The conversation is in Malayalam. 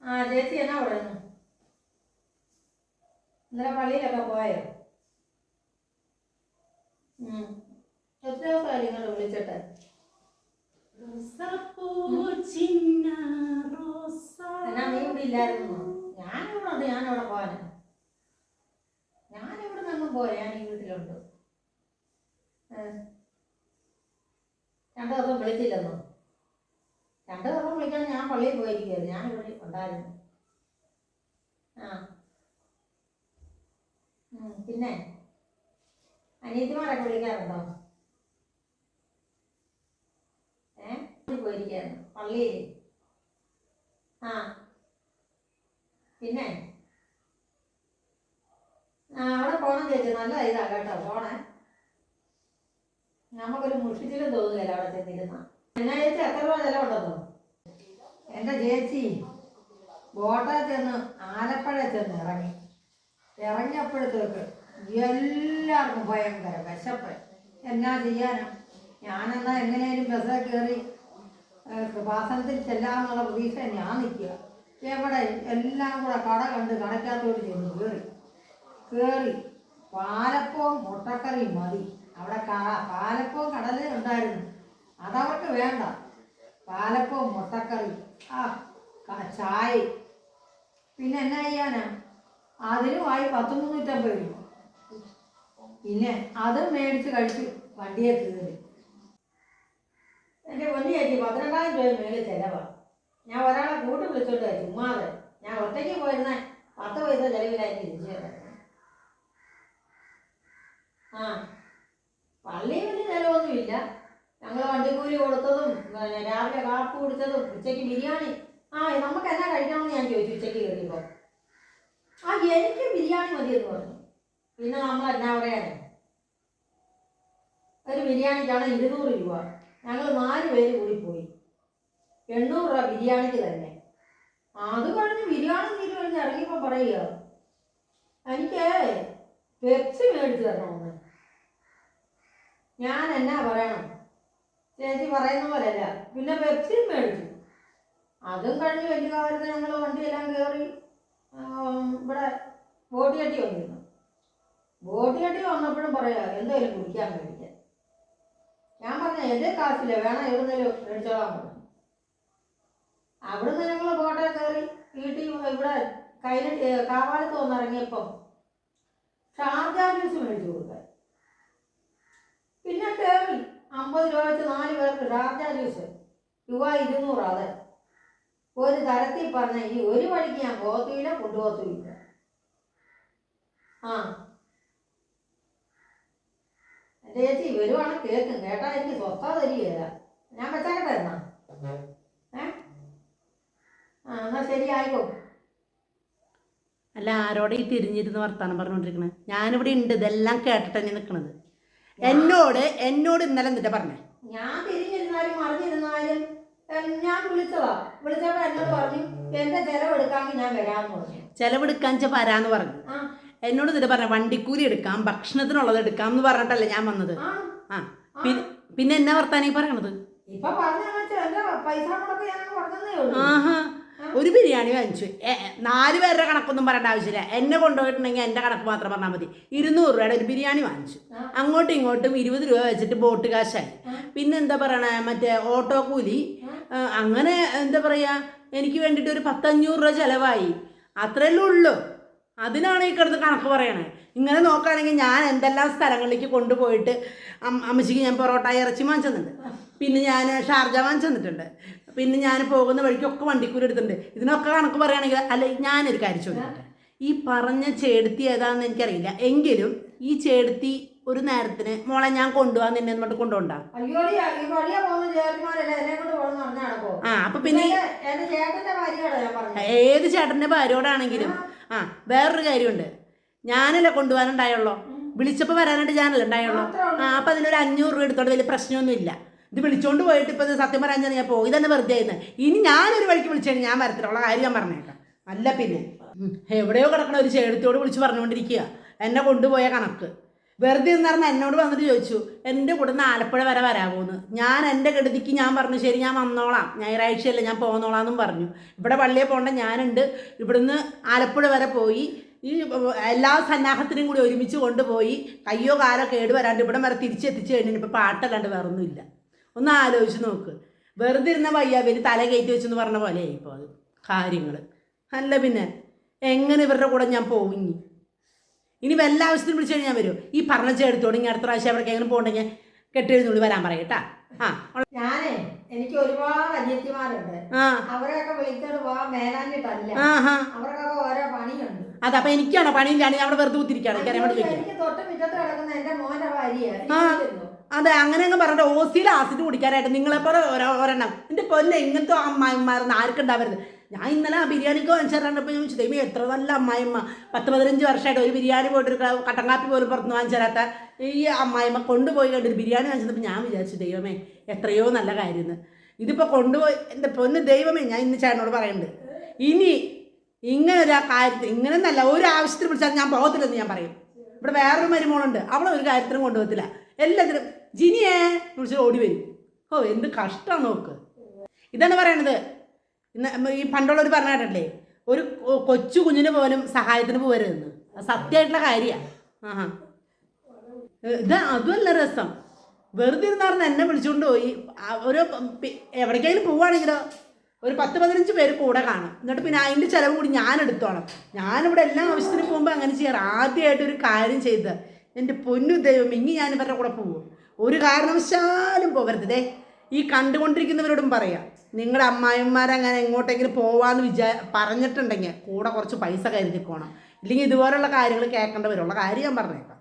ആ ചേച്ചി എന്നാ പറയുന്നു? ഇന്നലെ പള്ളിയിലൊക്കെ പോയോ? എത്ര ദിവസമായി ഇങ്ങോട്ട് വിളിച്ചിട്ട്? എന്നാ നീ ഇവിടെ ഇല്ലായിരുന്നു? ഞാനിവിടെ ഉണ്ട്. ഞാനവിടെ പോകാനാ. ഞാനിവിടെ നിന്നും പോരാ. ഞാൻ ഈ വീട്ടിലുണ്ട്. 2 ദിവസം വിളിച്ചില്ലെന്നോ? 2 ദിവസം വിളിക്കാൻ ഞാൻ പള്ളിയിൽ പോയിരിക്കുകയായിരുന്നു. ഞാനിവിടെ ഉണ്ടായിരുന്നു. ആ പിന്നെ അനിയത്തിമാരൊക്കെ വിളിക്കാറുണ്ടോ? പോയിരിക്കുകയായിരുന്നു പള്ളിയിൽ. ആ പിന്നെ അവിടെ പോകണം ചേച്ചി. നല്ല ഇതാ കേട്ടോ പോണേ. നമുക്കൊരു മുഷിച്ചിലും തോന്നുകയില്ല അവിടെ ചെന്നിരുന്ന. എന്നാ ചേച്ചി എത്ര രൂപ ചിലവുണ്ടെന്നോ? എൻ്റെ ചേച്ചി ബോട്ടയിൽ ചെന്ന് ആലപ്പുഴ ചെന്ന് ഇറങ്ങിയപ്പോഴത്തേക്ക് എല്ലാവർക്കും ഭയങ്കര വിശപ്പ്. എന്നാ ചെയ്യാനാ? ഞാനെന്നാ എങ്ങനെയാലും ബസ്സിൽ കയറി കൃപാസനത്തിൽ ചെല്ലാമെന്നുള്ള പ്രതീക്ഷ ഞാൻ നിൽക്കുക. എവിടെ എല്ലാം കൂടെ കട കണ്ട് കടയ്ക്കകത്തോട്ട് ചെന്ന് കയറി പാലപ്പവും മുട്ടക്കറിയും മതി. അവിടെ പാലപ്പവും കടല ഉണ്ടായിരുന്നു. അതവർക്ക് വേണ്ട. പാലപ്പവും മുട്ടക്കറി ചായ. പിന്നെ എന്നാ ചെയ്യാനാ? അതിനുമായി 10-350 രൂപ. പിന്നെ അതും മേടിച്ച് കഴിച്ച് വണ്ടിയെ കയറി. എൻ്റെ പൊന്നു ചേച്ചി 12,000 രൂപ മേളിൽ ചിലവാണ്. ഞാൻ ഒരാളെ കൂട്ടി വിളിച്ചോണ്ട് ചുമ്മാതെ. ഞാൻ ഒറ്റയ്ക്ക് പോയിരുന്ന 10 പൈസ ചിലവിലായി തിരിച്ചു തരാം. ആ പള്ളിയിൽ വലിയ ചിലവൊന്നുമില്ല. ഞങ്ങൾ വണ്ടിക്കൂലി കൊടുത്തതും രാവിലെ കാപ്പി കുടിച്ചതും ഉച്ചയ്ക്ക് ബിരിയാണി. നമുക്ക് എന്നാ കഴിക്കണമെന്ന് ഞാൻ ചോദിച്ചു ഉച്ചയ്ക്ക് കയറിയപ്പോൾ. എനിക്ക് ബിരിയാണി മതിയെന്ന് പറഞ്ഞു. പിന്നെ നമ്മൾ എന്നാ പറയാനേ, ഒരു ബിരിയാണിക്കാണ് 200 രൂപ. ഞങ്ങൾ 4 പേര് കൂടി പോയി. 800 രൂപ ബിരിയാണിക്ക് തന്നെ. അത് കഴിഞ്ഞ് ബിരിയാണി തീരെ കഴിഞ്ഞ് ഇറങ്ങിയപ്പോൾ പറയുക, എനിക്ക് പെപ്സി മേടിച്ച് തരണമെന്ന്. ഞാൻ എന്നാ പറയണം? ചേച്ചി പറയുന്ന പോലെയല്ല. പിന്നെ പെപ്സിയും മേടിച്ചു. അതും കഴിഞ്ഞ് വലിയ കാലത്ത് ഞങ്ങൾ വണ്ടിയെല്ലാം കയറി ഇവിടെ ബോട്ടിയട്ടി വന്നിരുന്നു. ബോട്ടിയട്ടി വന്നപ്പോഴും പറയാ എന്തായാലും കുടിക്കാൻ മേടിക്കാൻ. ഞാൻ പറഞ്ഞ എൻ്റെ കാശില്ല, വേണം എവിടുന്നേലും മേടിച്ചോളാൻ പറഞ്ഞു. അവിടുന്ന് ഞങ്ങൾ ബോട്ടെ കയറി വീട്ടിൽ ഇവിടെ കാവാലത്ത് വന്നിറങ്ങിയപ്പം ഷാർജ ജ്യൂസ് മേടിച്ചു കൊടുക്കാൻ. പിന്നെ കയറി 50 രൂപ വെച്ച് 4 പേർക്ക് ഷാർജ ജ്യൂസ് രൂപ 200. അത് ഒരു തരത്തിൽ പറഞ്ഞ ഈ ഒരു വഴിക്ക് ഞാൻ പോകത്തുമില്ല, കൊണ്ടുപോകത്തുമില്ല. എൻ്റെ ചേച്ചി വരുവാണ് കേൾക്കും. കേട്ടാ എനിക്ക് സ്വസ്ഥത തരികയില്ല. ഞാൻ വെച്ചേക്കട്ടെ എന്നാ? എന്നാ ശരിയായിക്കോ. അല്ല, ആരോടെ ഈ തിരിഞ്ഞിരുന്ന് വർത്താനം പറഞ്ഞുകൊണ്ടിരിക്കണേ? ഞാനിവിടെ ഉണ്ട്, ഇതെല്ലാം കേട്ടിട്ട് തന്നെ നിൽക്കണത്. എന്നോട് ഇന്നലെ എന്നിട്ട് പറഞ്ഞേ. ഞാൻ തിരിഞ്ഞിരുന്നാലും മറിഞ്ഞിരുന്നാലും ഞാൻ വിളിച്ചപ്പോ എന്നോട് പറഞ്ഞു എന്റെ ചെലവെടുക്കാമെങ്കിൽ ഞാൻ വരാമെന്ന് പറഞ്ഞു. ചെലവെടുക്കാൻ വരാന്ന് പറഞ്ഞു. എന്നോട് എന്നിട്ട് പറഞ്ഞ വണ്ടിക്കൂലി എടുക്കാം, ഭക്ഷണത്തിനുള്ളത് എടുക്കാം എന്ന് പറഞ്ഞിട്ടല്ലേ ഞാൻ വന്നത്. പിന്നെ എന്നാ വർത്താനം പറയണത്? ആഹാ, ഒരു ബിരിയാണി വാങ്ങിച്ചു. 4 പേരുടെ കണക്കൊന്നും പറയേണ്ട ആവശ്യമില്ല. എന്നെ കൊണ്ടുപോയിട്ടുണ്ടെങ്കിൽ എൻ്റെ കണക്ക് മാത്രം പറഞ്ഞാൽ മതി. 200 രൂപയുടെ ഒരു ബിരിയാണി വാങ്ങിച്ചു. അങ്ങോട്ടും ഇങ്ങോട്ടും 20 രൂപ വെച്ചിട്ട് ബോട്ട് കാശായി. പിന്നെ എന്താ പറയണേ, മറ്റേ ഓട്ടോ കൂലി. അങ്ങനെ എന്താ പറയുക, എനിക്ക് വേണ്ടിയിട്ട് ഒരു 100-500 രൂപ ചിലവായി. അത്രയല്ലേ ഉള്ളൂ. അതിനാണ് ഈ കിടന്ന് കണക്ക് പറയണേ. ഇങ്ങനെ നോക്കുകയാണെങ്കിൽ ഞാൻ എന്തെല്ലാം സ്ഥലങ്ങളിലേക്ക് കൊണ്ടുപോയിട്ട് അമ്മച്ചിക്ക് ഞാൻ പൊറോട്ട ഇറച്ചി വാങ്ങിച്ചു തന്നിട്ടുണ്ട്. പിന്നെ ഞാൻ ഷാർജ വാങ്ങിച്ചു തന്നിട്ടുണ്ട്. പിന്നെ ഞാൻ പോകുന്ന വഴിക്കൊക്കെ വണ്ടിക്കൂലി എടുത്തിട്ടുണ്ട്. ഇതിനൊക്കെ കണക്ക് പറയുകയാണെങ്കിൽ അല്ല, ഞാനൊരു കാര്യം ചോദിക്കട്ടെ. ഈ പറഞ്ഞ ചേടുത്തി ഏതാണെന്ന് എനിക്കറിയില്ല. എങ്കിലും ഈ ചേടുത്തി ഒരു നേരത്തിന് മോളെ ഞാൻ കൊണ്ടുപോകാൻ നിന്നെ എന്നിട്ട് കൊണ്ടുപോണ്ടാ? അപ്പൊ പിന്നെ ഏത് ചേട്ടൻ്റെ ഭാര്യയോടാണെങ്കിലും വേറൊരു കാര്യമുണ്ട്. ഞാനല്ലേ കൊണ്ടുപോകാനുണ്ടായുള്ളൂ. വിളിച്ചപ്പോൾ വരാനായിട്ട് ഞാനല്ലേ ഉണ്ടായുള്ളൂ. അപ്പം അതിനൊരു 500 രൂപ എടുത്തോണ്ട് വലിയ പ്രശ്നമൊന്നുമില്ല. ഇത് വിളിച്ചോണ്ട് പോയിട്ട് ഇപ്പം സത്യം പറയാൻ ഞാൻ പോയി തന്നെ വെറുതെ ആയിരുന്നു. ഇനി ഞാനൊരു വഴിക്ക് വിളിച്ചാൽ ഞാൻ വരത്തില്ല കാര്യം ഞാൻ പറഞ്ഞേക്കാം. അല്ല പിന്നെ എവിടെയോ കിടക്കണ ഒരു ചേട്ടത്തിയോട് വിളിച്ച് പറഞ്ഞുകൊണ്ടിരിക്കുക എന്നെ കൊണ്ടുപോയ കണക്ക്. വെറുതെ എന്ന് പറഞ്ഞാൽ എന്നോട് വന്നിട്ട് ചോദിച്ചു എൻ്റെ കൂടെ നിന്ന് ആലപ്പുഴ വരെ വരാമോന്ന്. ഞാൻ എൻ്റെ ഗതിക്ക് ഞാൻ പറഞ്ഞു ശരി ഞാൻ വന്നോളാം, ഞായറാഴ്ചയല്ല ഞാൻ പോന്നോളാം എന്നും പറഞ്ഞു. ഇവിടെ പള്ളിയിൽ പോകേണ്ട ഞാനുണ്ട്, ഇവിടുന്ന് ആലപ്പുഴ വരെ പോയി ഈ എല്ലാ സന്നാഹത്തിനും കൂടി ഒരുമിച്ച് കൊണ്ടുപോയി കയ്യോ കാലോ കേട് വരാണ്ട് ഇവിടെ വരെ തിരിച്ചെത്തിച്ച് കഴിഞ്ഞാൽ ഇപ്പോൾ പാട്ടല്ലാണ്ട് വേറൊന്നുമില്ല. ഒന്ന് ആലോചിച്ച് നോക്ക്. വെറുതെ ഇരുന്ന വയ്യാവര് തല കയറ്റി വെച്ചെന്ന് പറഞ്ഞ പോലെയായി ഇപ്പോൾ അത് കാര്യങ്ങൾ. അല്ല പിന്നെ എങ്ങനെ ഇവരുടെ കൂടെ ഞാൻ പോകും? ഇനി വല്ല ആവശ്യത്തിന് വിളിച്ചു കഴിഞ്ഞാൽ വരും. ഈ പറഞ്ഞ ചേർത്തോടെ ഇനി അടുത്ത പ്രാവശ്യം അവർക്ക് എങ്ങനെ പോകണ്ടെങ്കിൽ കെട്ടെഴുന്നുള്ളി വരാൻ പറയട്ടാ. ഞാനേ എനിക്ക് ഒരുപാട് അനിയത്തിമാരുണ്ട്, അവരൊക്കെ വിളിച്ചോണ്ട് പോവാൻ മേലാഞ്ഞിട്ടല്ല, അവർക്കൊക്കെ ഓരോ പണിയുണ്ട്. അതപ്പൊ എനിക്കാണോ പണിയില്ലാണ്ട് അവിടെ വെറുതെ കുത്തിരിക്കാണ്. എനിക്ക് തൊട്ട് മുറ്റത്ത് കിടക്കുന്ന എന്റെ മോന്റെ ഭാര്യയാണ്. അതെ, അങ്ങനെ അങ്ങ് പറഞ്ഞിട്ട് ഓസിയിൽ ആസിഡ് കുടിക്കാനായിട്ട് നിങ്ങളെപ്പോലെ ഒരെണ്ണം എൻ്റെ പൊന്നെ ഇങ്ങനത്തെ അമ്മായിമാരെന്ന് ആർക്കുണ്ടാവരുത്. ഞാൻ ഇന്നലെ ആ ബിരിയാണിക്ക് വാങ്ങിച്ചാൽ ചോദിച്ചു ദൈവം എത്ര നല്ല അമ്മായിമ്മ, 10-15 വർഷമായിട്ട് ഒരു ബിരിയാണി പോയിട്ടൊരു കട്ടൻ കാപ്പി പോലും പുറത്തുനിന്ന് വാങ്ങിച്ചു തരാത്ത ഈ അമ്മായിമ്മ കൊണ്ടുപോയി കണ്ടൊരു ബിരിയാണി വാങ്ങിച്ചപ്പോൾ ഞാൻ വിചാരിച്ചു ദൈവമേ എത്രയോ നല്ല കാര്യമെന്ന്. ഇതിപ്പോൾ കൊണ്ടുപോയി എൻ്റെ പൊന്ന് ദൈവമേ, ഞാൻ ഇന്ന് ചേട്ടനോട് പറയുന്നുണ്ട് ഇനി ഇങ്ങനെ ഒരു കാര്യത്തിൽ ഇങ്ങനെ നല്ല ഒരു ആവശ്യത്തിന് വിളിച്ചാൽ ഞാൻ പോകത്തില്ലെന്ന് ഞാൻ പറയും. ഇവിടെ വേറൊരു മരുമോളുണ്ട്, അവളെ ഒരു കാര്യത്തിനും കൊണ്ടുപോകത്തില്ല, എല്ലാത്തിനും ജിനിയെ വിളിച്ച് ഓടി വരും. ഓ എന്ത് കഷ്ടമാണ് നോക്ക്. ഇതാണ് പറയണത്. ഇന്ന് ഈ പണ്ടുള്ളവർ പറഞ്ഞിട്ടല്ലേ ഒരു കൊച്ചു കുഞ്ഞിന് പോലും സഹായത്തിന് പോകരുതെന്ന്. സത്യമായിട്ടുള്ള കാര്യമാണ്. അതുമല്ല രസം. വെറുതെ ഇരുന്നാർന്ന് എന്നെ വിളിച്ചുകൊണ്ട് പോയി ഒരു എവിടേക്കെങ്കിലും പോവുകയാണെങ്കിലോ ഒരു 10-15 പേര് കൂടെ കാണും. എന്നിട്ട് പിന്നെ അതിൻ്റെ ചിലവ് കൂടി ഞാൻ എടുത്തോളാം. ഞാനിവിടെ എല്ലാ ആവശ്യത്തിന് പോകുമ്പോൾ അങ്ങനെ ചെയ്യാറ്. ആദ്യമായിട്ട് ഒരു കാര്യം ചെയ്ത് എൻ്റെ പൊന്നു ദൈവം ഇനി ഞാൻ ഇവരുടെ കൂടെ പോകും. ഒരു കാരണവശാലും പോകരുതേ. ഈ കണ്ടുകൊണ്ടിരിക്കുന്നവരോടും പറയാം, നിങ്ങളുടെ അമ്മായിമാരങ്ങനെ എങ്ങോട്ടെങ്കിലും പോവാന്ന് പറഞ്ഞിട്ടുണ്ടെങ്കിൽ കൂടെ കുറച്ച് പൈസ കരുതിക്കോണം. ഇല്ലെങ്കിൽ ഇതുപോലുള്ള കാര്യങ്ങൾ കേൾക്കേണ്ട വരുള്ള കാര്യം ഞാൻ പറഞ്ഞേക്കാം.